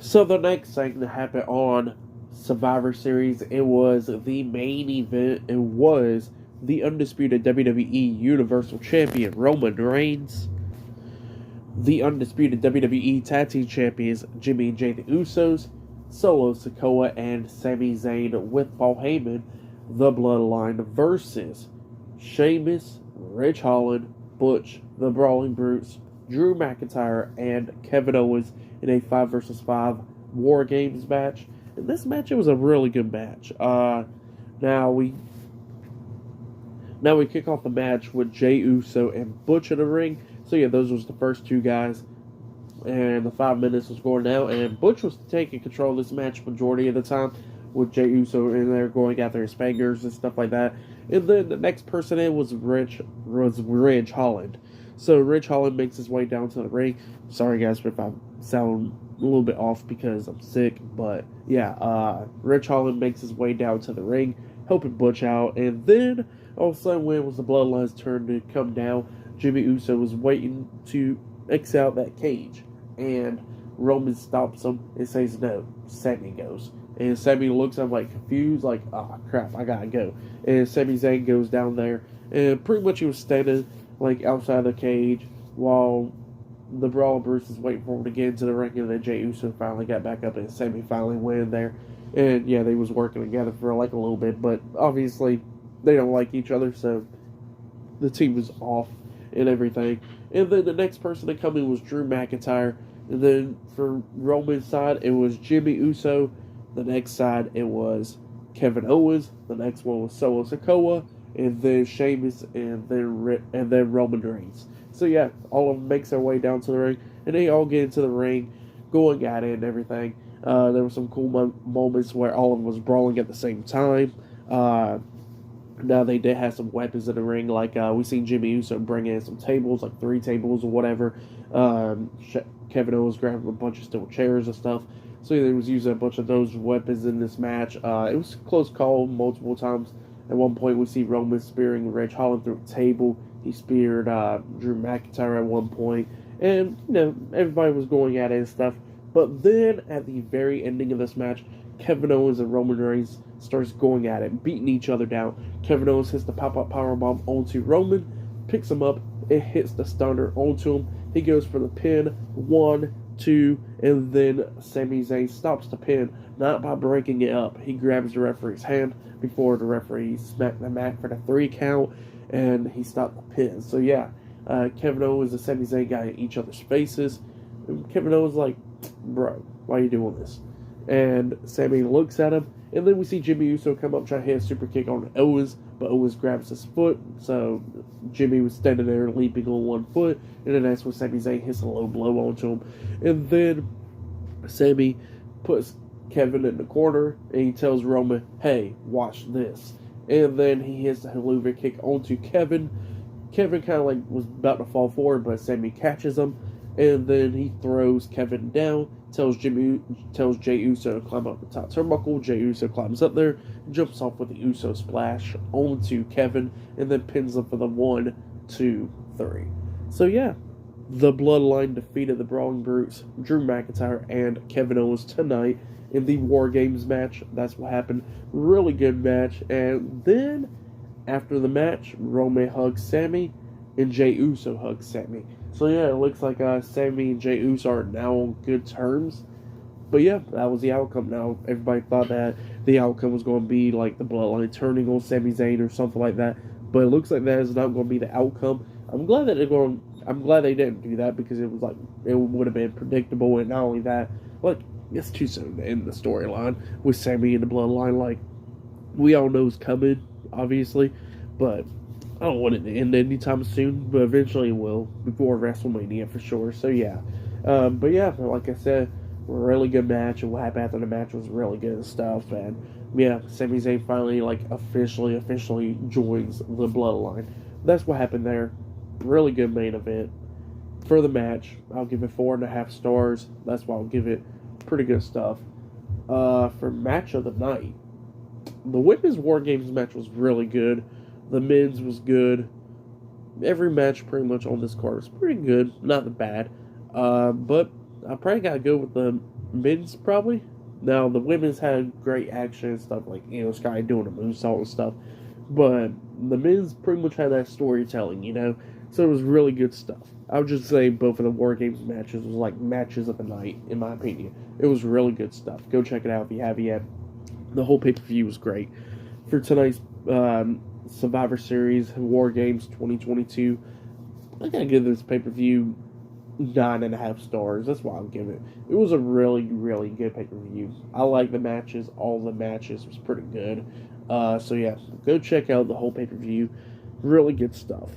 So the next thing that happened on Survivor Series, it was the main event. It was the undisputed WWE Universal Champion Roman Reigns, the undisputed WWE Tag Team Champions Jimmy and Jay the Usos, Solo Sikoa and Sami Zayn with Paul Heyman, the Bloodline versus Sheamus, Rich Holland, Butch, the Brawling Brutes, Drew McIntyre, and Kevin Owens in a 5 versus 5 WarGames match. In this match, it was a really good match. Now we kick off the match with Jey Uso and Butch in the ring. So yeah, those was the first two guys, and the 5 minutes was going down, and Butch was taking control of this match majority of the time, with Jey Uso in there going after his fingers and stuff like that. And then the next person in was Rich Holland. So Rich Holland makes his way down to the ring. Sorry guys if I sound a little bit off because I'm sick, but yeah, Rich Holland makes his way down to the ring, helping Butch out, and then all of a sudden when it was the Bloodline's turn to come down, Jimmy Uso was waiting to X out that cage, and Roman stops him and says no. Sami goes. And Sami looks at him like confused, like, oh crap, I gotta go. And Sami Zayn goes down there, and pretty much he was standing like outside the cage while the Brawl Bruce is waiting for him to get into the ring, and then Jey Uso finally got back up, and Sami finally went in there. And yeah, they was working together for like a little bit, but obviously they don't like each other, so the team was off and everything. And then the next person to come in was Drew McIntyre. And then for Roman's side, it was Jimmy Uso. The next side, it was Kevin Owens. The next one was Solo Sikoa. And then Sheamus, and then Roman Reigns. So yeah, all of them makes their way down to the ring, and they all get into the ring, going at it and everything. There were some cool moments where all of them was brawling at the same time. Now they did have some weapons in the ring, like we seen Jimmy Uso bring in some tables, like 3 tables or whatever. Kevin Owens grabbed a bunch of steel chairs and stuff. So they was using a bunch of those weapons in this match. It was a close call multiple times. At one point we see Roman spearing Rich Holland through a table. He speared Drew McIntyre at one point. And, you know, everybody was going at it and stuff. But then at the very ending of this match, Kevin Owens and Roman Reigns starts going at it, beating each other down. Kevin Owens hits the pop-up powerbomb onto Roman, picks him up, it hits the stunner onto him. He goes for the pin, 1, 2, and then Sami Zayn stops the pin, not by breaking it up. He grabs the referee's hand before the referee smacked the mat for the 3 count, and he stopped the pin. So yeah, Kevin Owens and Sami Zayn got in each other's faces. And Kevin Owens like, bro, why are you doing this? And Sami looks at him, and then we see Jimmy Uso come up, try to hit a super kick on Owens, but Owens grabs his foot, so Jimmy was standing there leaping on 1 foot, and then that's when Sami Zayn hits a low blow onto him. And then Sami puts Kevin in the corner, and he tells Roman, hey, watch this. And then he hits the Helluva kick onto Kevin. Kevin kind of like was about to fall forward, but Sami catches him, and then he throws Kevin down, tells Jey Uso to climb up the top turnbuckle. Jey Uso climbs up there, jumps off with the Uso splash onto Kevin, and then pins him for the 1, 2, 3. So yeah, the Bloodline defeated the Brawling Brutes, Drew McIntyre, and Kevin Owens tonight in the WarGames match. That's what happened. Really good match. And then, after the match, Roman hugs Sami, and Jey Uso hugs Sami. So yeah, it looks like Sami and Jey Uso are now on good terms. But yeah, that was the outcome. Now, everybody thought that the outcome was going to be like the Bloodline turning on Sami Zayn or something like that. But it looks like that is not going to be the outcome. I'm glad they didn't do that, because it was like, it would have been predictable. And not only that, like, it's too soon to end the storyline with Sami and the Bloodline. Like, we all know it's coming, obviously, but I don't want it to end anytime soon, but eventually it will, before WrestleMania for sure. So yeah, but yeah, like I said, really good match, and what happened after the match was really good and stuff. And yeah, Sami Zayn finally like officially joins the Bloodline. That's what happened there. Really good main event for the match. I'll give it 4.5 stars. That's why I'll give it pretty good stuff. For match of the night, the Women's WarGames match was really good. The men's was good. Every match pretty much on this card was pretty good. Not bad. But I probably got to go with the men's probably. Now the women's had great action and stuff, like Sky doing a moonsault and stuff, but the men's pretty much had that storytelling, So it was really good stuff. I would just say both of the WarGames matches was like matches of the night, in my opinion. It was really good stuff. Go check it out if you haven't yet. The whole pay-per-view was great. For tonight's Survivor Series WarGames 2022, I gotta give this pay-per-view 9.5 stars. That's why I'll give it. It was a really, really good pay-per-view. I like the matches. All the matches was pretty good. So yeah, go check out the whole pay-per-view. Really good stuff.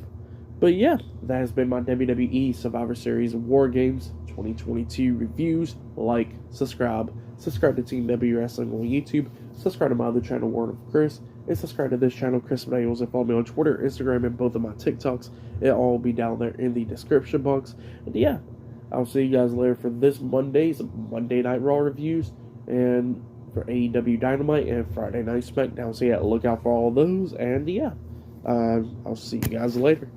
But yeah, that has been my WWE Survivor Series WarGames 2022 reviews. Like, subscribe to Team W Wrestling on YouTube, subscribe to my other channel, Word of Chris, and subscribe to this channel, Chris Daniels, and follow me on Twitter, Instagram, and both of my TikToks. It'll all be down there in the description box. And yeah, I'll see you guys later for this Monday's Monday Night Raw reviews, and for AEW Dynamite and Friday Night SmackDown. So yeah, look out for all those, and yeah, I'll see you guys later.